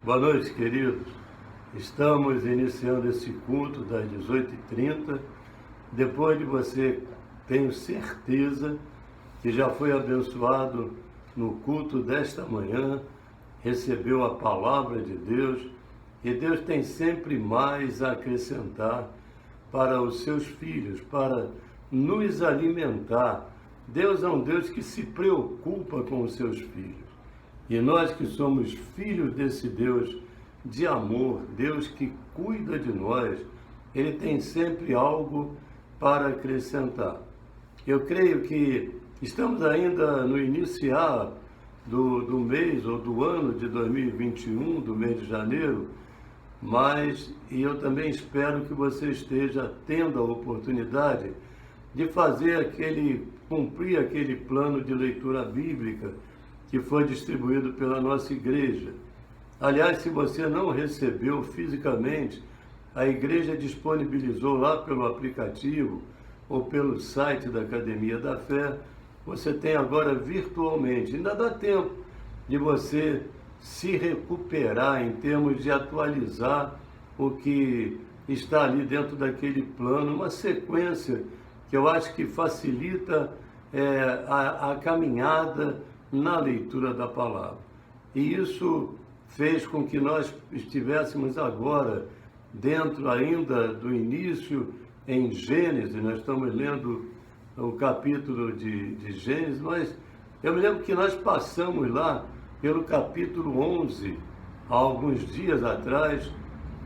Boa noite, queridos. Estamos iniciando esse culto das 18h30. Depois de você, tenho certeza que já foi abençoado no culto desta manhã, recebeu a palavra de Deus, e Deus tem sempre mais a acrescentar para os seus filhos, para nos alimentar. Deus é um Deus que se preocupa com os seus filhos. E nós que somos filhos desse Deus de amor, Deus que cuida de nós, Ele tem sempre algo para acrescentar. Eu creio que estamos ainda no iniciar do mês ou do ano de 2021, do mês de janeiro, e eu também espero que você esteja tendo a oportunidade de cumprir aquele plano de leitura bíblica que foi distribuído pela nossa igreja. Aliás, se você não recebeu fisicamente, a igreja disponibilizou lá pelo aplicativo ou pelo site da Academia da Fé. Você tem agora virtualmente. Ainda dá tempo de você se recuperar em termos de atualizar o que está ali dentro daquele plano, uma sequência que eu acho que facilita a caminhada na leitura da palavra. E isso fez com que nós estivéssemos agora dentro ainda do início em Gênesis. Nós estamos lendo o capítulo de Gênesis, mas eu me lembro que nós passamos lá pelo capítulo 11, há alguns dias atrás,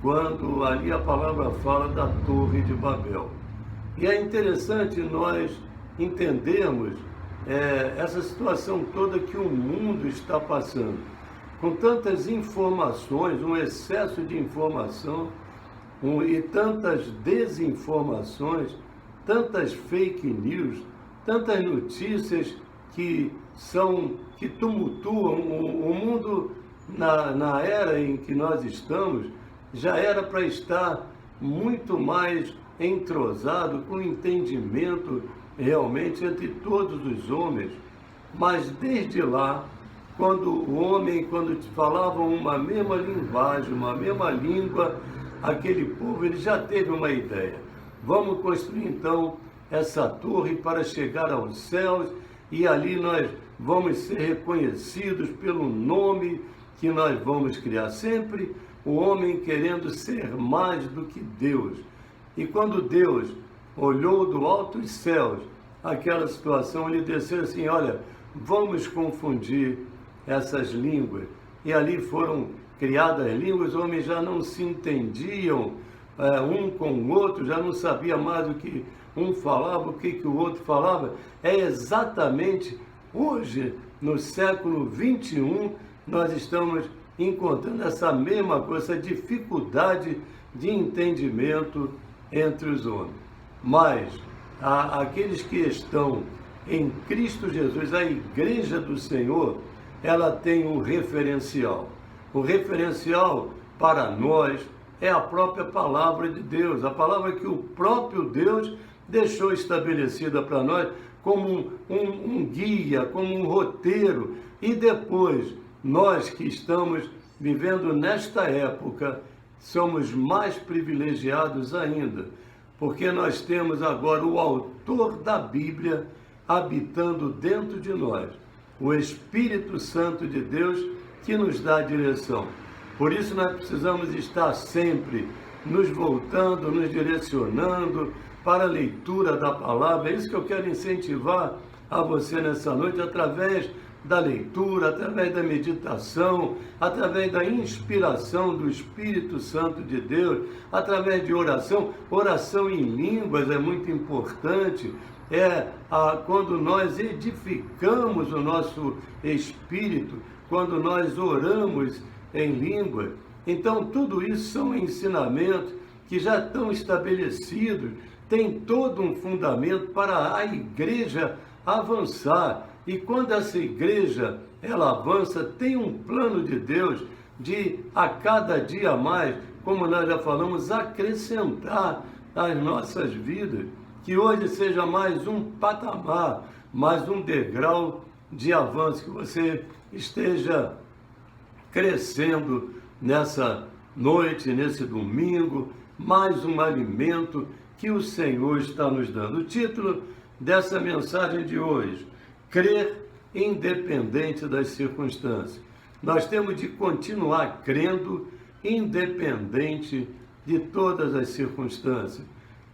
quando ali a palavra fala da Torre de Babel. E é interessante nós entendermos essa situação toda que o mundo está passando, com tantas informações, um excesso de informação e tantas desinformações, tantas fake news, tantas notícias que tumultuam o mundo. Na era em que nós estamos, já era para estar muito mais entrosado, com entendimento realmente entre todos os homens. Mas desde lá, quando falavam uma mesma linguagem, uma mesma língua, aquele povo ele já teve uma ideia. Vamos construir então essa torre para chegar aos céus, e ali nós vamos ser reconhecidos pelo nome que nós vamos criar. Sempre o homem querendo ser mais do que Deus. E quando Deus olhou do alto dos céus aquela situação, ele desceu assim: olha, vamos confundir essas línguas. E ali foram criadas línguas, os homens já não se entendiam um com o outro, já não sabia mais o que um falava, o que o outro falava. É exatamente hoje, no século XXI, nós estamos encontrando essa mesma coisa, essa dificuldade de entendimento entre os homens. Mas aqueles que estão em Cristo Jesus, a igreja do Senhor, ela tem um referencial. O referencial para nós é a própria palavra de Deus, a palavra que o próprio Deus deixou estabelecida para nós como um guia, como um roteiro. E depois, nós que estamos vivendo nesta época, somos mais privilegiados ainda, porque nós temos agora o autor da Bíblia habitando dentro de nós, o Espírito Santo de Deus que nos dá a direção. Por isso nós precisamos estar sempre nos voltando, nos direcionando para a leitura da palavra. É isso que eu quero incentivar a você nessa noite, através da leitura, através da meditação, através da inspiração do Espírito Santo de Deus, através de oração. Oração em línguas é muito importante. Quando nós edificamos o nosso espírito, quando nós oramos em língua. Então tudo isso são ensinamentos que já estão estabelecidos, tem todo um fundamento para a igreja avançar. E quando essa igreja ela avança, tem um plano de Deus de a cada dia mais, como nós já falamos, acrescentar às nossas vidas, que hoje seja mais um patamar, mais um degrau de avanço, que você esteja crescendo nessa noite, nesse domingo, mais um alimento que o Senhor está nos dando. O título dessa mensagem de hoje: crer independente das circunstâncias. Nós temos de continuar crendo independente de todas as circunstâncias,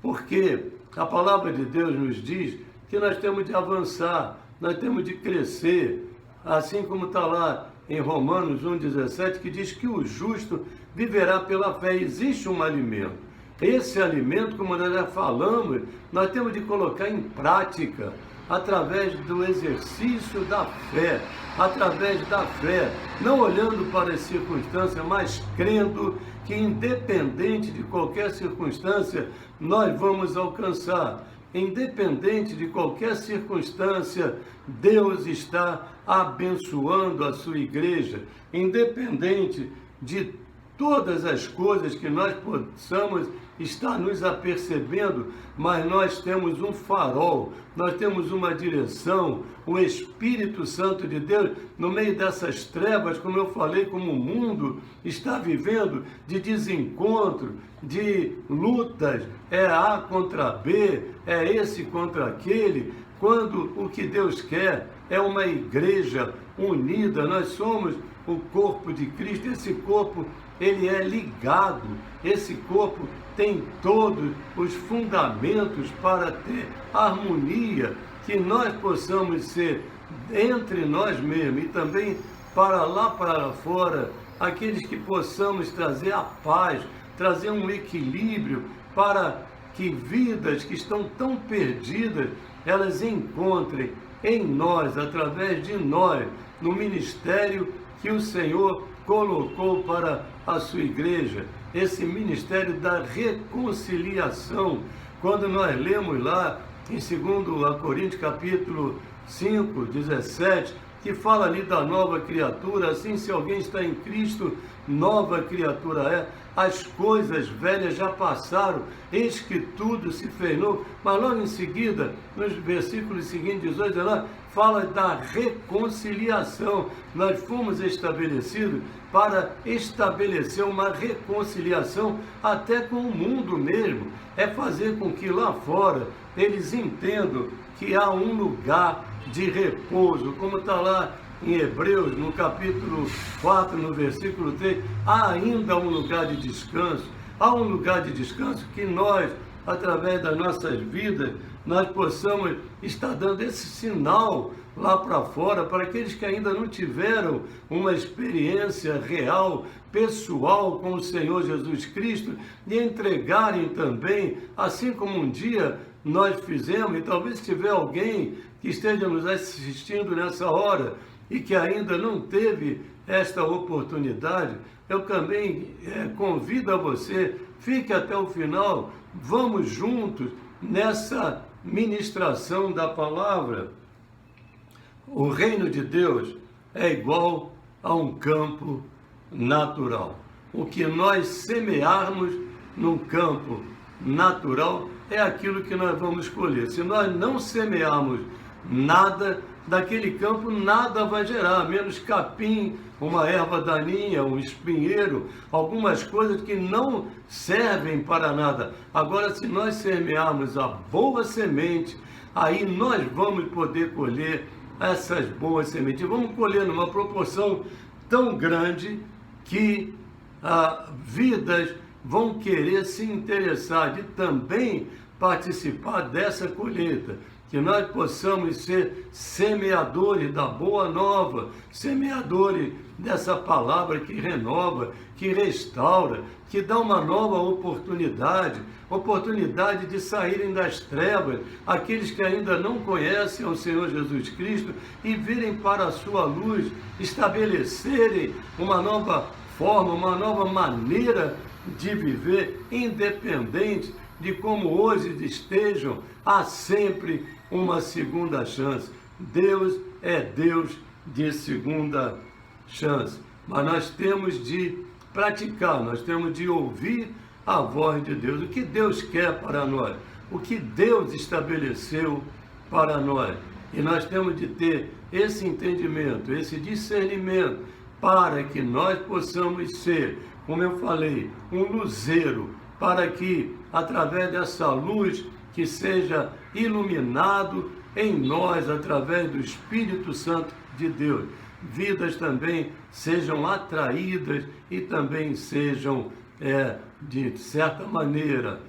porque a palavra de Deus nos diz que nós temos de avançar, nós temos de crescer, assim como está lá em Romanos 1,17, que diz que o justo viverá pela fé. Existe um alimento. Esse alimento, como nós já falamos, nós temos de colocar em prática, através do exercício da fé, através da fé, não olhando para as circunstâncias, mas crendo que independente de qualquer circunstância, nós vamos alcançar. Independente de qualquer circunstância, Deus está abençoando a sua igreja. Independente de todas as coisas que nós possamos estar nos apercebendo, mas nós temos um farol, nós temos uma direção, o Espírito Santo de Deus, no meio dessas trevas, como eu falei, como o mundo está vivendo, de desencontro, de lutas, é A contra B, é esse contra aquele, quando o que Deus quer é uma igreja unida. Nós somos o corpo de Cristo. Esse corpo, ele é ligado, esse corpo tem todos os fundamentos para ter harmonia, que nós possamos ser entre nós mesmos e também para lá para fora, aqueles que possamos trazer a paz, trazer um equilíbrio para que vidas que estão tão perdidas, elas encontrem em nós, através de nós, no ministério que o Senhor colocou para a sua igreja, esse ministério da reconciliação. Quando nós lemos lá em 2 Coríntios capítulo 5, 17, que fala ali da nova criatura, assim, se alguém está em Cristo, nova criatura é, as coisas velhas já passaram, eis que tudo se fez novo. Mas logo em seguida, nos versículos seguintes, 18, 19, fala da reconciliação. Nós fomos estabelecidos para estabelecer uma reconciliação até com o mundo mesmo. É fazer com que lá fora eles entendam que há um lugar de repouso, como está lá em Hebreus, no capítulo 4, no versículo 3, há ainda um lugar de descanso. Há um lugar de descanso que nós, através das nossas vidas, nós possamos estar dando esse sinal lá para fora, para aqueles que ainda não tiveram uma experiência real, pessoal com o Senhor Jesus Cristo, e entregarem também, assim como um dia nós fizemos, e talvez se tiver alguém que esteja nos assistindo nessa hora e que ainda não teve esta oportunidade, eu também convido a você, fique até o final, vamos juntos nessa ministração da palavra. O reino de Deus é igual a um campo natural. O que nós semearmos num campo natural é aquilo que nós vamos colher. Se nós não semearmos nada, daquele campo nada vai gerar, menos capim, uma erva daninha, um espinheiro, algumas coisas que não servem para nada. Agora, se nós semearmos a boa semente, aí nós vamos poder colher essas boas sementes. Vamos colher numa proporção tão grande que vidas vão querer se interessar de também participar dessa colheita. Que nós possamos ser semeadores da boa nova, semeadores dessa palavra que renova, que restaura, que dá uma nova oportunidade de saírem das trevas, aqueles que ainda não conhecem o Senhor Jesus Cristo e virem para a sua luz, estabelecerem uma nova forma, uma nova maneira de viver, independente de como hoje estejam, há sempre uma segunda chance. Deus é Deus de segunda chance. Mas nós temos de praticar, nós temos de ouvir a voz de Deus. O que Deus quer para nós? O que Deus estabeleceu para nós? E nós temos de ter esse entendimento, esse discernimento para que nós possamos ser, como eu falei, um luzeiro, para que, através dessa luz, que seja iluminado em nós, através do Espírito Santo de Deus, vidas também sejam atraídas e também sejam, de certa maneira,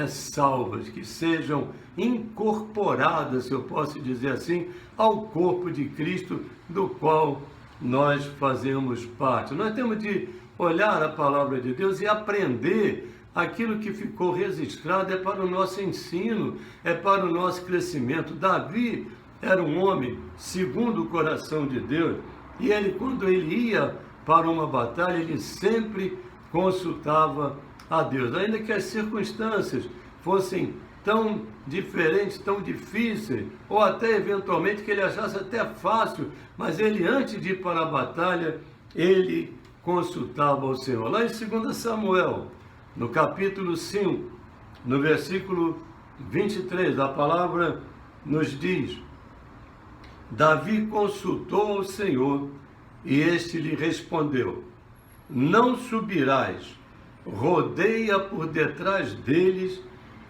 salvas, que sejam incorporadas, se eu posso dizer assim, ao corpo de Cristo, do qual nós fazemos parte. Nós temos de olhar a palavra de Deus e aprender aquilo que ficou registrado, é para o nosso ensino, é para o nosso crescimento. Davi era um homem segundo o coração de Deus, e ele, quando ele ia para uma batalha, ele sempre consultava a Deus, ainda que as circunstâncias fossem tão diferentes, tão difíceis, ou até eventualmente que ele achasse até fácil, mas ele, antes de ir para a batalha, ele consultava o Senhor. Lá em 2 Samuel, no capítulo 5, no versículo 23, a palavra nos diz: Davi consultou ao Senhor, e este lhe respondeu: não subirás, rodeia por detrás deles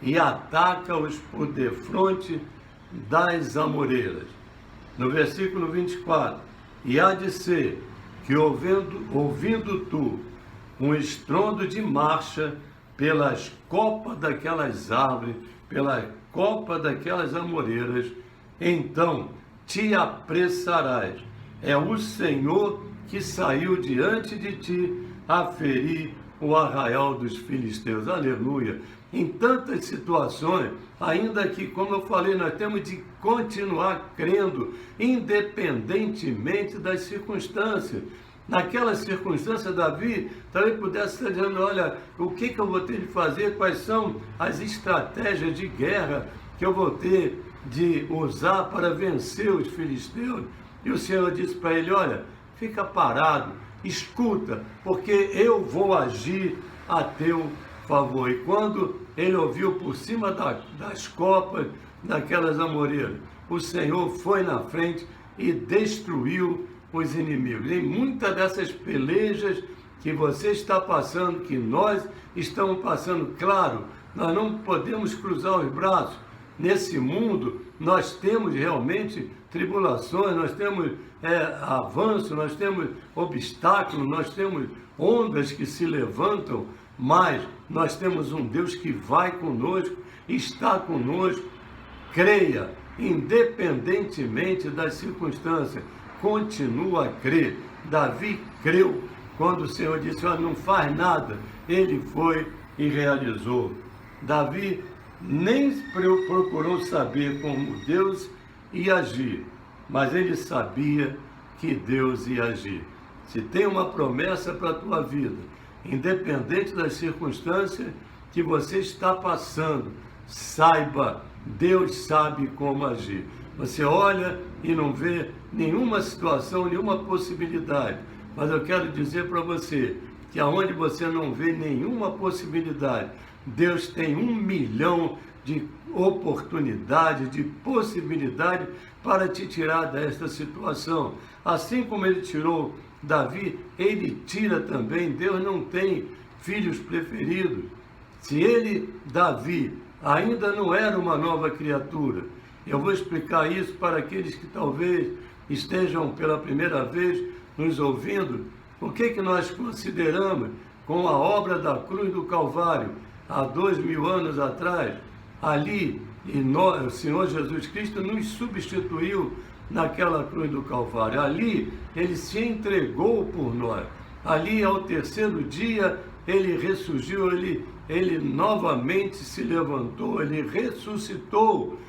e ataca-os por defronte das amoreiras. No versículo 24, e há de ser que ouvindo tu um estrondo de marcha pelas copas daquelas árvores, pela copa daquelas amoreiras, então te apressarás. É o Senhor que saiu diante de ti a ferir o arraial dos filisteus. Aleluia! Em tantas situações, ainda que, como eu falei, nós temos de continuar crendo, independentemente das circunstâncias. Naquela circunstância, Davi talvez pudesse estar dizendo: olha, o que eu vou ter de fazer, quais são as estratégias de guerra que eu vou ter de usar para vencer os filisteus. E o Senhor disse para ele: olha, fica parado, escuta, porque eu vou agir a teu favor. E quando ele ouviu por cima das copas daquelas amoreiras, o Senhor foi na frente e destruiu os inimigos. Em muitas dessas pelejas que você está passando, que nós estamos passando, claro, nós não podemos cruzar os braços. Nesse mundo, nós temos realmente tribulações, nós temos avanço, nós temos obstáculos, nós temos ondas que se levantam, mas nós temos um Deus que vai conosco, está conosco. Creia, independentemente das circunstâncias, continua a crer. Davi creu quando o Senhor disse: olha, não faz nada. Ele foi e realizou. Davi nem procurou saber como Deus ia agir, mas ele sabia que Deus ia agir. Se tem uma promessa para a tua vida, independente das circunstâncias que você está passando, saiba, Deus sabe como agir. Você olha e não vê nenhuma situação, nenhuma possibilidade, mas eu quero dizer para você que aonde você não vê nenhuma possibilidade, Deus tem 1 milhão de oportunidades, de possibilidades para te tirar desta situação. Assim como ele tirou Davi, ele tira também. Deus não tem filhos preferidos. Se ele, Davi, ainda não era uma nova criatura, eu vou explicar isso para aqueles que talvez estejam pela primeira vez nos ouvindo. O que nós consideramos com a obra da cruz do Calvário há 2000 anos atrás? Ali, o Senhor Jesus Cristo nos substituiu naquela cruz do Calvário. Ali, ele se entregou por nós. Ali, ao terceiro dia, ele ressurgiu, ele novamente se levantou, ele ressuscitou.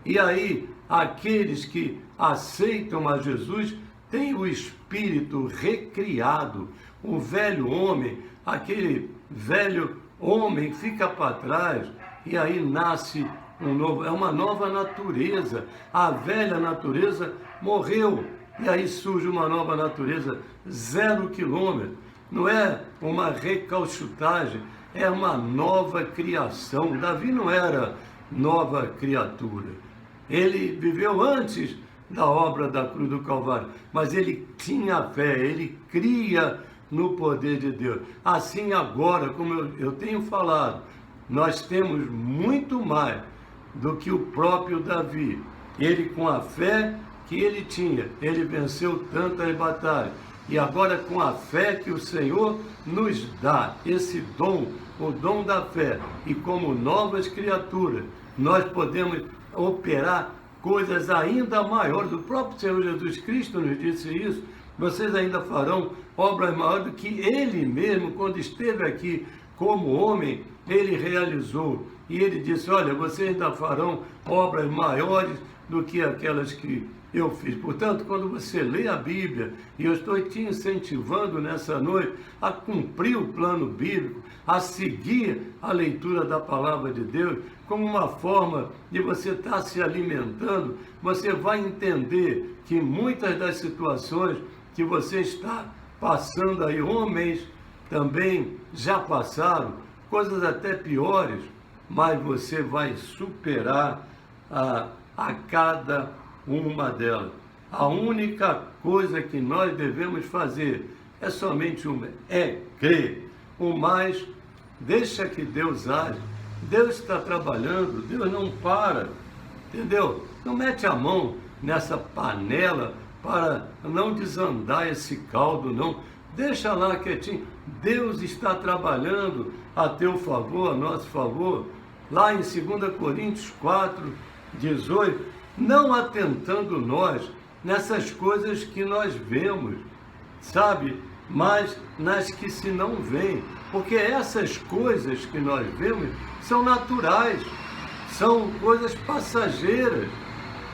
E aí, aqueles que aceitam a Jesus têm o espírito recriado. O velho homem, aquele velho homem fica para trás, e aí nasce uma nova natureza. A velha natureza morreu, e aí surge uma nova natureza, 0 quilômetro. Não é uma recalchutagem, é uma nova criação. Davi não era nova criatura. Ele viveu antes da obra da cruz do Calvário, mas ele tinha fé, ele cria no poder de Deus. Assim agora, como eu tenho falado, nós temos muito mais do que o próprio Davi. Ele, com a fé que ele tinha, ele venceu tantas batalhas. E agora, com a fé que o Senhor nos dá, esse dom, o dom da fé, e como novas criaturas, nós podemos operar coisas ainda maiores. O próprio Senhor Jesus Cristo nos disse isso. Vocês ainda farão obras maiores do que ele mesmo, quando esteve aqui como homem, ele realizou. E ele disse, olha, vocês ainda farão obras maiores do que aquelas que eu fiz. Portanto, quando você lê a Bíblia, e eu estou te incentivando nessa noite a cumprir o plano bíblico, a seguir a leitura da palavra de Deus, como uma forma de você estar se alimentando, você vai entender que muitas das situações que você está passando aí, homens também já passaram, coisas até piores, mas você vai superar a cada uma delas. A única coisa que nós devemos fazer é somente uma, é crer. O mais, deixa que Deus age. Deus está trabalhando, Deus não para, entendeu? Não mete a mão nessa panela para não desandar esse caldo, não. Deixa lá quietinho. Deus está trabalhando a teu favor, a nosso favor. Lá em 2 Coríntios 4:18, não atentando nós nessas coisas que nós vemos, sabe? Mas nas que se não veem. Porque essas coisas que nós vemos são naturais, são coisas passageiras.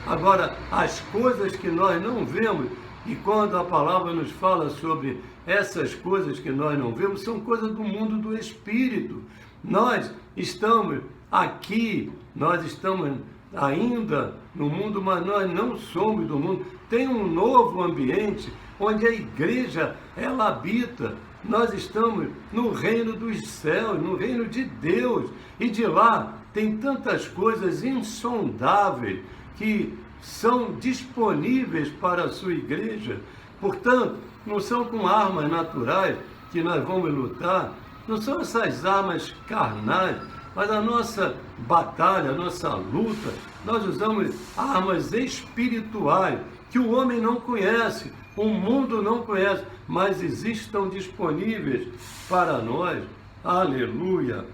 Agora, as coisas que nós não vemos, e quando a palavra nos fala sobre essas coisas que nós não vemos, são coisas do mundo do Espírito. Nós estamos aqui, nós estamos ainda no mundo, mas nós não somos do mundo. Tem um novo ambiente onde a igreja, ela habita. Nós estamos no reino dos céus, no reino de Deus. E de lá tem tantas coisas insondáveis que são disponíveis para a sua igreja. Portanto, não são com armas naturais que nós vamos lutar, não são essas armas carnais, mas a nossa batalha, a nossa luta, nós usamos armas espirituais que o homem não conhece, o mundo não conhece, mas estão disponíveis para nós. Aleluia!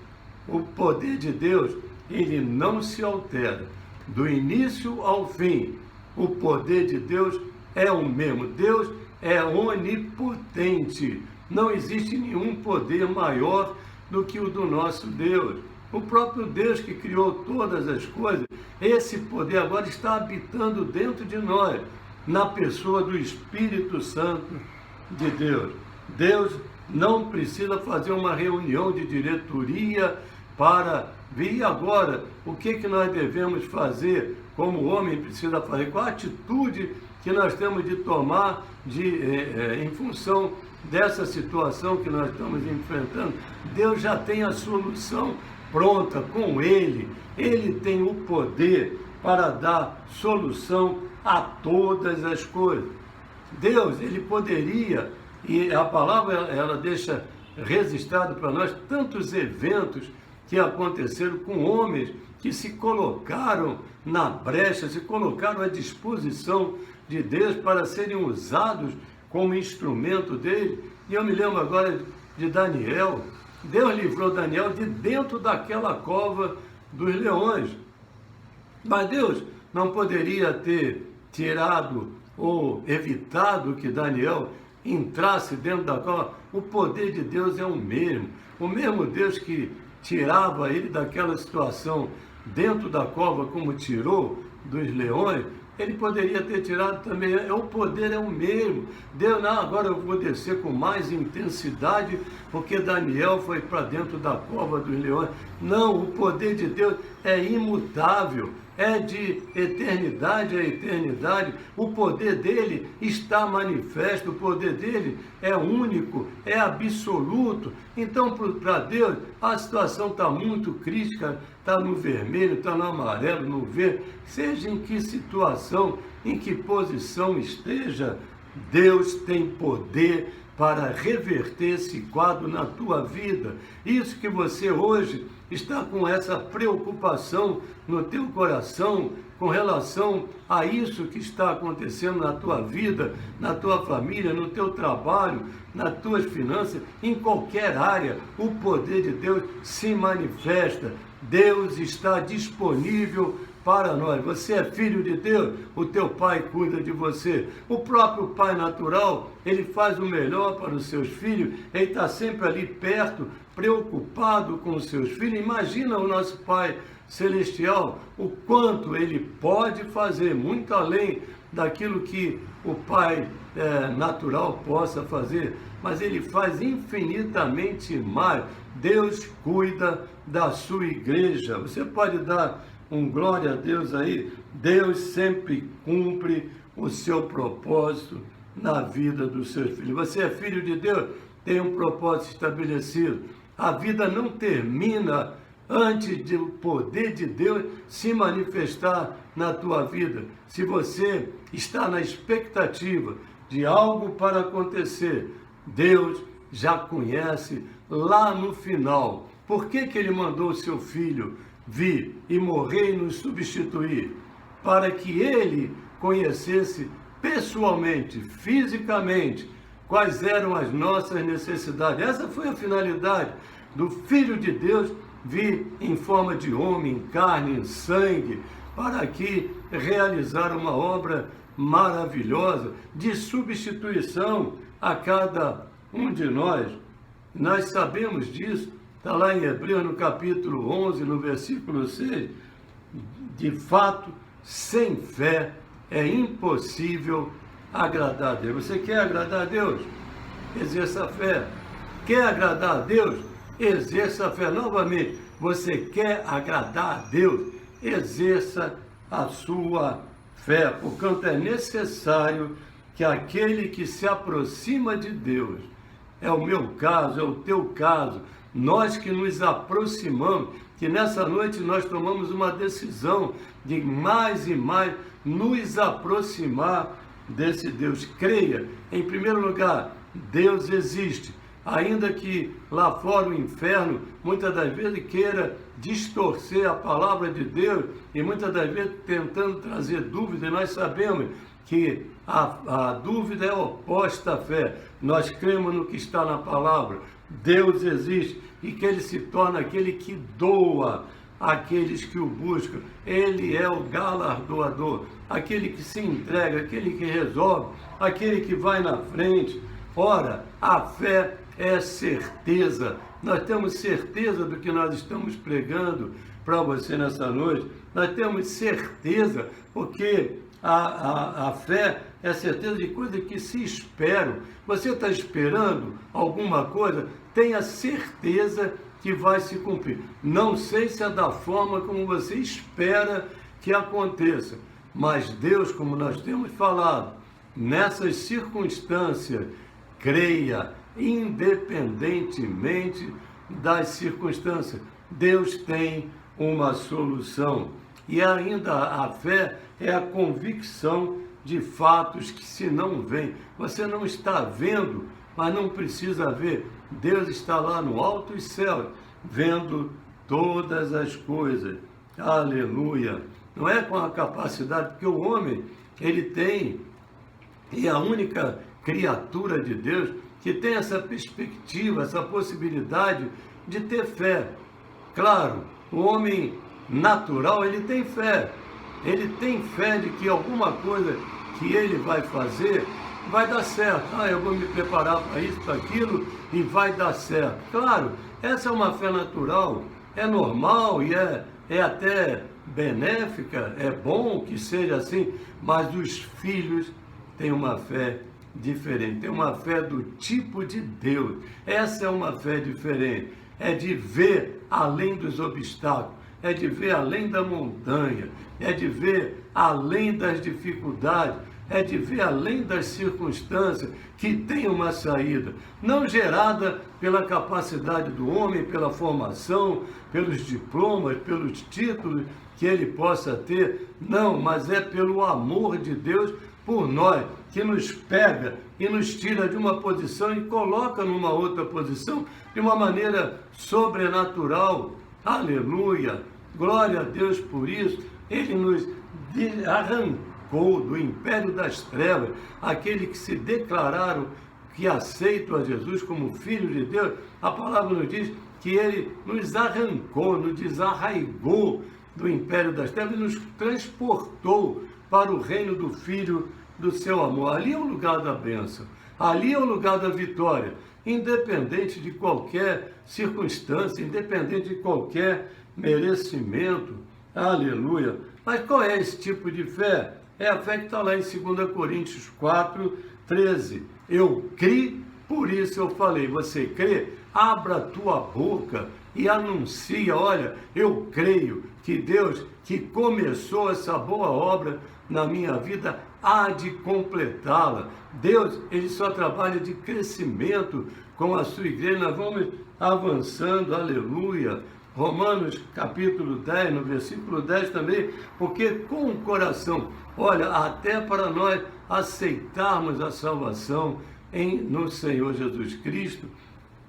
O poder de Deus, ele não se altera. Do início ao fim, o poder de Deus é o mesmo. Deus é onipotente. Não existe nenhum poder maior do que o do nosso Deus. O próprio Deus que criou todas as coisas, esse poder agora está habitando dentro de nós, na pessoa do Espírito Santo de Deus. Deus não precisa fazer uma reunião de diretoria para ver agora o que nós devemos fazer, como o homem precisa fazer, qual a atitude que nós temos de tomar em função dessa situação que nós estamos enfrentando. Deus já tem a solução pronta com Ele. Ele tem o poder para dar solução a todas as coisas. Deus, Ele poderia, e a palavra ela deixa registrado para nós tantos eventos que aconteceram com homens que se colocaram na brecha, se colocaram à disposição de Deus para serem usados como instrumento dele. E eu me lembro agora de Daniel. Deus livrou Daniel de dentro daquela cova dos leões. Mas Deus não poderia ter tirado ou evitado que Daniel entrasse dentro da cova. O poder de Deus é o mesmo Deus que tirava ele daquela situação dentro da cova, como tirou dos leões, ele poderia ter tirado também. O poder é o mesmo. Deus, não, agora eu vou descer com mais intensidade, porque Daniel foi para dentro da cova dos leões. Não, o poder de Deus é imutável, é de eternidade a eternidade. O poder dele está manifesto, o poder dele é único, é absoluto. Então, para Deus, a situação está muito crítica, está no vermelho, está no amarelo, no verde, seja em que situação, em que posição esteja, Deus tem poder para reverter esse quadro na tua vida. Isso que você hoje está com essa preocupação no teu coração com relação a isso que está acontecendo na tua vida, na tua família, no teu trabalho, nas tuas finanças, em qualquer área, o poder de Deus se manifesta. Deus está disponível para nós. Você é filho de Deus, o teu pai cuida de você. O próprio pai natural, ele faz o melhor para os seus filhos, ele está sempre ali perto, preocupado com os seus filhos. Imagina o nosso pai celestial, o quanto ele pode fazer, muito além daquilo que o pai natural possa fazer, mas ele faz infinitamente mais. Deus cuida da sua igreja. Você pode dar um glória a Deus aí? Deus sempre cumpre o seu propósito na vida dos seus filhos. Você é filho de Deus, tem um propósito estabelecido. A vida não termina antes do poder de Deus se manifestar na tua vida. Se você está na expectativa de algo para acontecer, Deus já conhece lá no final. Por que Ele mandou o seu Filho vir e morrer e nos substituir? Para que Ele conhecesse pessoalmente, fisicamente, quais eram as nossas necessidades. Essa foi a finalidade do Filho de Deus vir em forma de homem, em carne, em sangue, para aqui realizar uma obra maravilhosa de substituição a cada um de nós. Nós sabemos disso, está lá em Hebreus no capítulo 11, no versículo 6, de fato, sem fé é impossível agradar a Deus. Você quer agradar a Deus? Exerça a fé. Quer agradar a Deus? Exerça a fé. Novamente, você quer agradar a Deus? Exerça a sua fé. Portanto, é necessário que aquele que se aproxima de Deus, é o meu caso, é o teu caso, nós que nos aproximamos, que nessa noite nós tomamos uma decisão de mais e mais nos aproximar desse Deus. Creia, em primeiro lugar, Deus existe. Ainda que lá fora o inferno, muitas das vezes queira distorcer a palavra de Deus e muitas das vezes tentando trazer dúvida, e nós sabemos que a dúvida é oposta à fé. Nós cremos no que está na palavra. Deus existe e que Ele se torna aquele que doa àqueles que o buscam. Ele é o galardoador, aquele que se entrega, aquele que resolve, aquele que vai na frente. Ora, a fé é certeza. Nós temos certeza do que nós estamos pregando para você nessa noite. Nós temos certeza, porque a fé é certeza de coisas que se esperam. Você está esperando alguma coisa, tenha certeza que vai se cumprir. Não sei se é da forma como você espera que aconteça, mas Deus, como nós temos falado, nessas circunstâncias, creia, independentemente das circunstâncias. Deus tem uma solução. E ainda a fé é a convicção de fatos que se não veem. Você não está vendo, mas não precisa ver. Deus está lá no alto e céu, vendo todas as coisas. Aleluia! Não é com a capacidade, porque o homem, ele tem, e a única criatura de Deus que tem essa perspectiva, essa possibilidade de ter fé. Claro, o homem natural, ele tem fé de que alguma coisa que ele vai fazer vai dar certo. Eu vou me preparar para isso, para aquilo, e vai dar certo. Claro, essa é uma fé natural, é normal e é até benéfica, é bom que seja assim, mas os filhos têm uma fé diferente, tem uma fé do tipo de Deus. Essa é uma fé diferente, é de ver além dos obstáculos, é de ver além da montanha, é de ver além das dificuldades. é de ver além das circunstâncias, que tem uma saída, não gerada pela capacidade do homem, pela formação, pelos diplomas, pelos títulos que ele possa ter, não, mas é pelo amor de Deus por nós, que nos pega e nos tira de uma posição e coloca numa outra posição, de uma maneira sobrenatural. Aleluia! Glória a Deus por isso. Ele nos arrancou do império das trevas, aqueles que se declararam que aceitam a Jesus como Filho de Deus. A palavra nos diz que ele nos arrancou, nos desarraigou do império das trevas e nos transportou para o reino do Filho do seu amor. Ali é o lugar da bênção, ali é o lugar da vitória, independente de qualquer circunstância, independente de qualquer merecimento. Aleluia! Mas qual é esse tipo de fé? É a fé que está lá em 2 Coríntios 4:13. Eu criei, por isso eu falei. Você crê? Abra a tua boca e anuncia. Olha, eu creio que Deus, que começou essa boa obra na minha vida, há de completá-la. Deus, ele só trabalha de crescimento com a sua igreja. Nós vamos avançando, aleluia. Romanos capítulo 10, no versículo 10 também, porque com o coração, olha, até para nós aceitarmos a salvação no Senhor Jesus Cristo,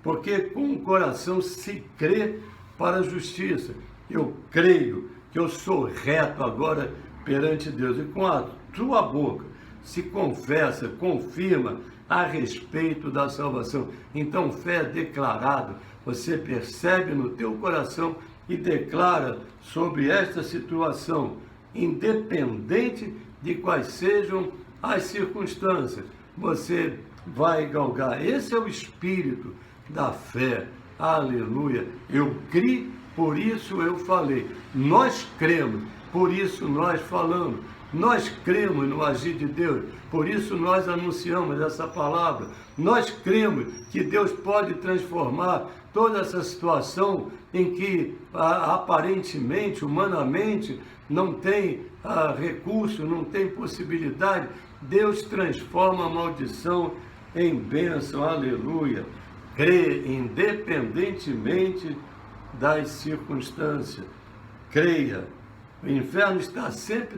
porque com o coração se crê para a justiça. Eu creio que eu sou reto agora perante Deus, e com a tua boca se confessa, confirma a respeito da salvação. Então, fé declarada, você percebe no teu coração e declara sobre esta situação, independente de quais sejam as circunstâncias, você vai galgar. Esse é o espírito da fé. Aleluia! Eu criei, por isso eu falei. Nós cremos, por isso nós falamos. Nós cremos no agir de Deus, por isso nós anunciamos essa palavra. Nós cremos que Deus pode transformar toda essa situação em que aparentemente, humanamente, não tem recurso, não tem possibilidade. Deus transforma a maldição em bênção, aleluia. Crê independentemente das circunstâncias. Creia. O inferno está sempre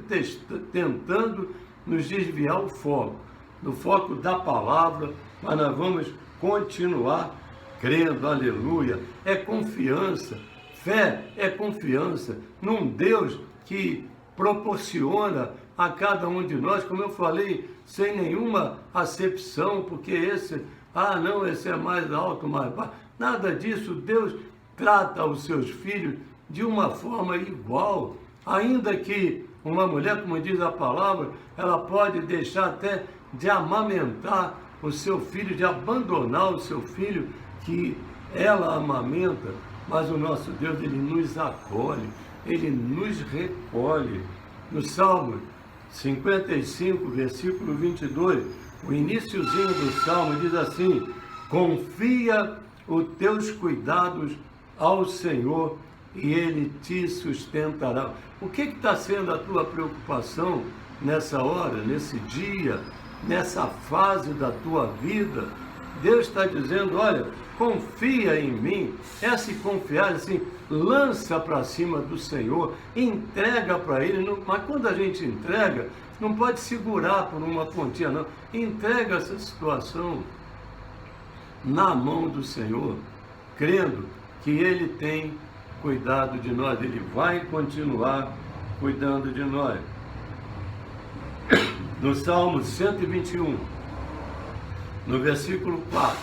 tentando nos desviar o foco, do foco da palavra, mas nós vamos continuar crendo, aleluia. É confiança, fé é confiança num Deus que proporciona a cada um de nós, como eu falei, sem nenhuma acepção, porque esse é mais alto, mais baixo. Nada disso. Deus trata os seus filhos de uma forma igual. Ainda que uma mulher, como diz a palavra, ela pode deixar até de amamentar o seu filho, de abandonar o seu filho que ela amamenta, mas o nosso Deus, ele nos acolhe, ele nos recolhe. No Salmo 55, versículo 22, o iniciozinho do Salmo diz assim: confia os teus cuidados ao Senhor e Ele te sustentará. O que está sendo a tua preocupação nessa hora, nesse dia, nessa fase da tua vida? Deus está dizendo, olha, confia em mim. É se confiar assim, lança para cima do Senhor, entrega para Ele. Mas quando a gente entrega, não pode segurar por uma pontinha, não. Entrega essa situação na mão do Senhor, crendo que Ele tem cuidado de nós, Ele vai continuar cuidando de nós. No Salmo 121, no versículo 4,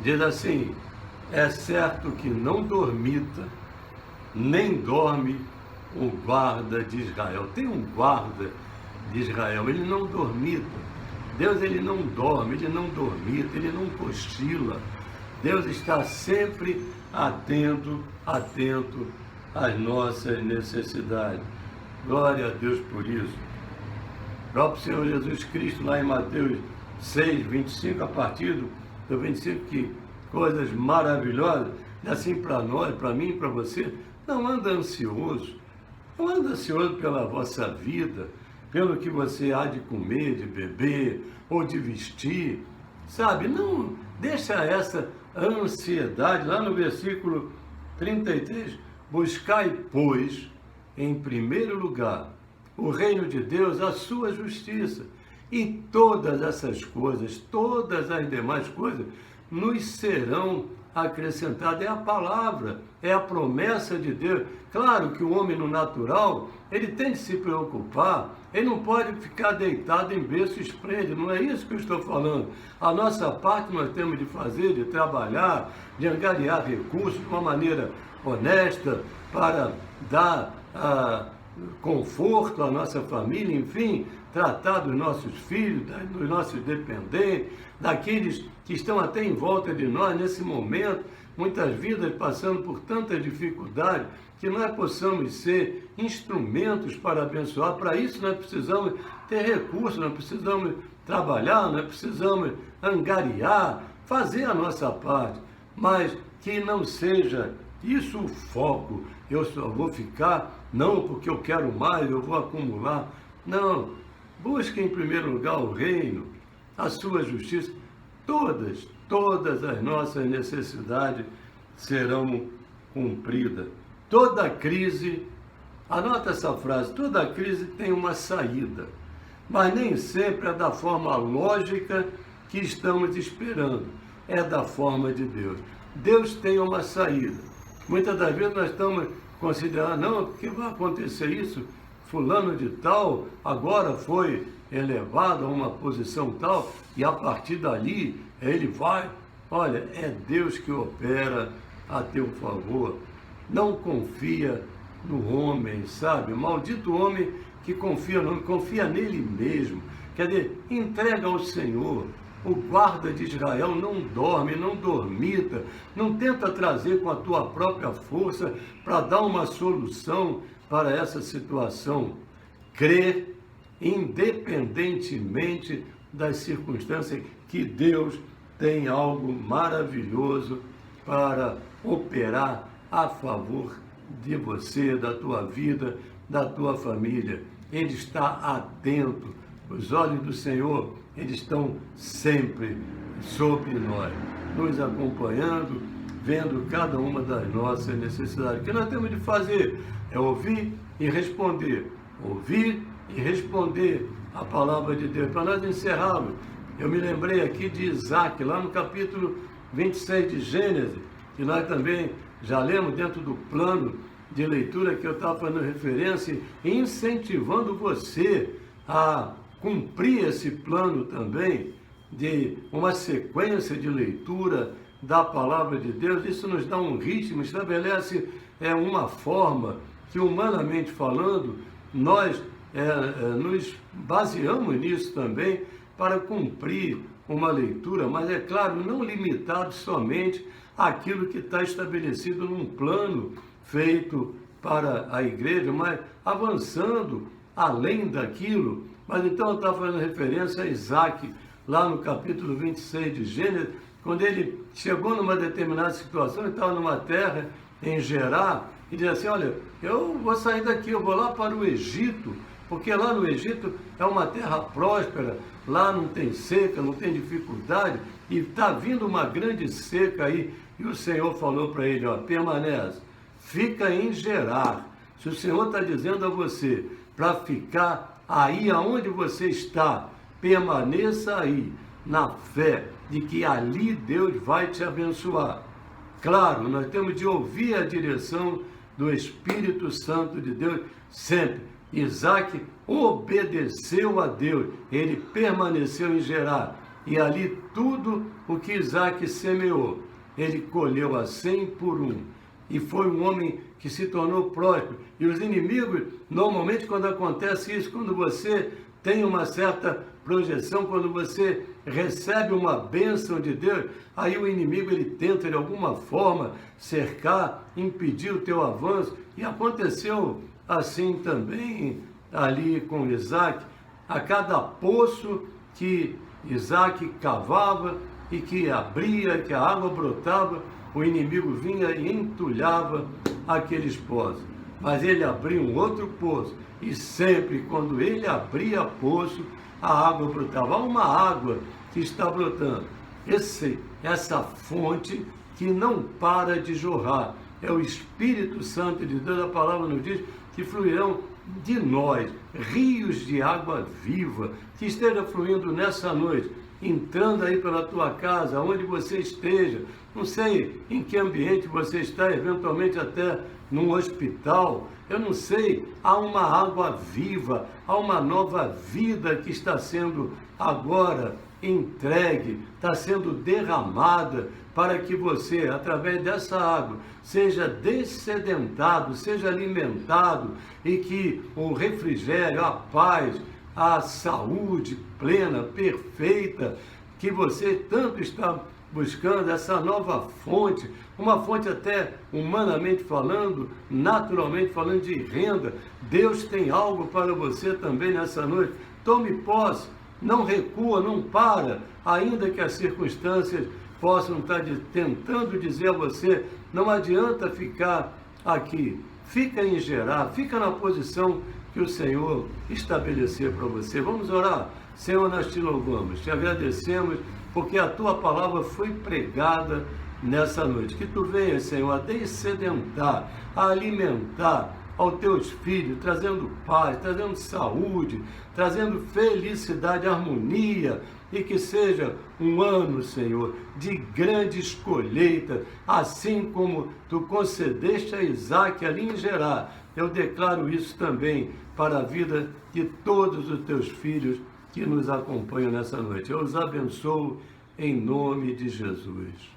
diz assim: é certo que não dormita, nem dorme o guarda de Israel. Tem um guarda de Israel, ele não dormita. Deus, ele não dorme, ele não dormita, ele não cochila. Deus está sempre atento às nossas necessidades. Glória a Deus por isso. O próprio Senhor Jesus Cristo, lá em Mateus 6, 25, a partir do 25, que coisas maravilhosas, assim para nós, para mim e para você, não anda ansioso pela vossa vida, pelo que você há de comer, de beber ou de vestir, sabe? Não deixa essa ansiedade. Lá no versículo 33, buscai, pois, em primeiro lugar, o reino de Deus, a sua justiça, e todas essas coisas, todas as demais coisas, nos serão acrescentadas. É a palavra, é a promessa de Deus. Claro que o homem no natural, ele tem de se preocupar, ele não pode ficar deitado em berço esplêndido, não é isso que eu estou falando. A nossa parte nós temos de fazer, de trabalhar, de angariar recursos de uma maneira honesta, para dar conforto à nossa família, enfim, tratar dos nossos filhos, dos nossos dependentes, daqueles que estão até em volta de nós nesse momento, muitas vidas passando por tanta dificuldade, que nós possamos ser instrumentos para abençoar. Para isso nós precisamos ter recursos, nós precisamos trabalhar, nós precisamos angariar, fazer a nossa parte, mas que não seja isso o foco. Eu só vou ficar, não porque eu quero mais, eu vou acumular. Não, busque em primeiro lugar o reino, a sua justiça. Todas as nossas necessidades serão cumpridas. Toda crise, anota essa frase, toda crise tem uma saída, mas nem sempre é da forma lógica que estamos esperando, é da forma de Deus. Deus tem uma saída. Muitas das vezes nós estamos considerando, não, porque vai acontecer isso, fulano de tal agora foi elevado a uma posição tal, e a partir dali ele vai. Olha, é Deus que opera a teu favor. Não confia no homem, sabe? Maldito homem que confia no homem, confia nele mesmo. Quer dizer, entrega ao Senhor. O guarda de Israel não dorme, não dormita, não tenta trazer com a tua própria força para dar uma solução para essa situação. Crê, independentemente das circunstâncias, que Deus tem algo maravilhoso para operar a favor de você, da tua vida, da tua família. Ele está atento. Os olhos do Senhor, eles estão sempre sobre nós, nos acompanhando, vendo cada uma das nossas necessidades. O que nós temos de fazer é ouvir e responder. Ouvir e responder a palavra de Deus. Para nós encerrarmos, eu me lembrei aqui de Isaac, lá no capítulo 26 de Gênesis, que nós também já lemos dentro do plano de leitura que eu estava fazendo referência, incentivando você a cumprir esse plano também, de uma sequência de leitura da palavra de Deus. Isso nos dá um ritmo, estabelece uma forma que, humanamente falando, nós nos baseamos nisso também para cumprir uma leitura, mas é claro, não limitado somente àquilo que está estabelecido num plano feito para a igreja, mas avançando além daquilo. Mas então eu estava fazendo referência a Isaac, lá no capítulo 26 de Gênesis, quando ele chegou numa determinada situação, ele estava numa terra em Gerar, e disse assim, olha, eu vou sair daqui, eu vou lá para o Egito, porque lá no Egito é uma terra próspera, lá não tem seca, não tem dificuldade, e está vindo uma grande seca aí, e o Senhor falou para ele, ó, permanece, fica em Gerar. Se o Senhor está dizendo a você para ficar aí aonde você está, permaneça aí, na fé de que ali Deus vai te abençoar. Claro, nós temos de ouvir a direção do Espírito Santo de Deus sempre. Isaac obedeceu a Deus, ele permaneceu em Gerar, e ali tudo o que Isaac semeou, ele colheu a 100 por 1. E foi um homem que se tornou próspero. E os inimigos, normalmente quando acontece isso, quando você tem uma certa projeção, quando você recebe uma bênção de Deus, aí o inimigo ele tenta de alguma forma cercar, impedir o teu avanço. E aconteceu assim também ali com Isaac. A cada poço que Isaac cavava e que abria, que a água brotava, o inimigo vinha e entulhava aqueles poços. mas ele abriu um outro poço. E sempre, quando ele abria poço, a água brotava. Há uma água que está brotando. Essa fonte que não para de jorrar. É o Espírito Santo de Deus. A palavra nos diz que fluirão de nós rios de água viva, que esteja fluindo nessa noite, entrando aí pela tua casa, onde você esteja, não sei em que ambiente você está, eventualmente até num hospital, eu não sei, há uma água viva, há uma nova vida que está sendo agora entregue, está sendo derramada para que você, através dessa água, seja dessedentado, seja alimentado e que o refrigério, a paz, a saúde plena, perfeita, que você tanto está buscando, essa nova fonte, uma fonte até humanamente falando, naturalmente falando de renda. Deus tem algo para você também nessa noite. Tome posse, não recua, não para, ainda que as circunstâncias possam estar tentando dizer a você, não adianta ficar aqui, fica em Gerar, fica na posição que o Senhor estabelecer para você. Vamos orar? Senhor, nós te louvamos, te agradecemos, porque a tua palavra foi pregada nessa noite. Que tu venhas, Senhor, a dessedentar, a alimentar aos teus filhos, trazendo paz, trazendo saúde, trazendo felicidade, harmonia, e que seja um ano, Senhor, de grandes colheitas, assim como tu concedeste a Isaac ali em Gerar. Eu declaro isso também para a vida de todos os teus filhos que nos acompanham nessa noite. Eu os abençoo em nome de Jesus.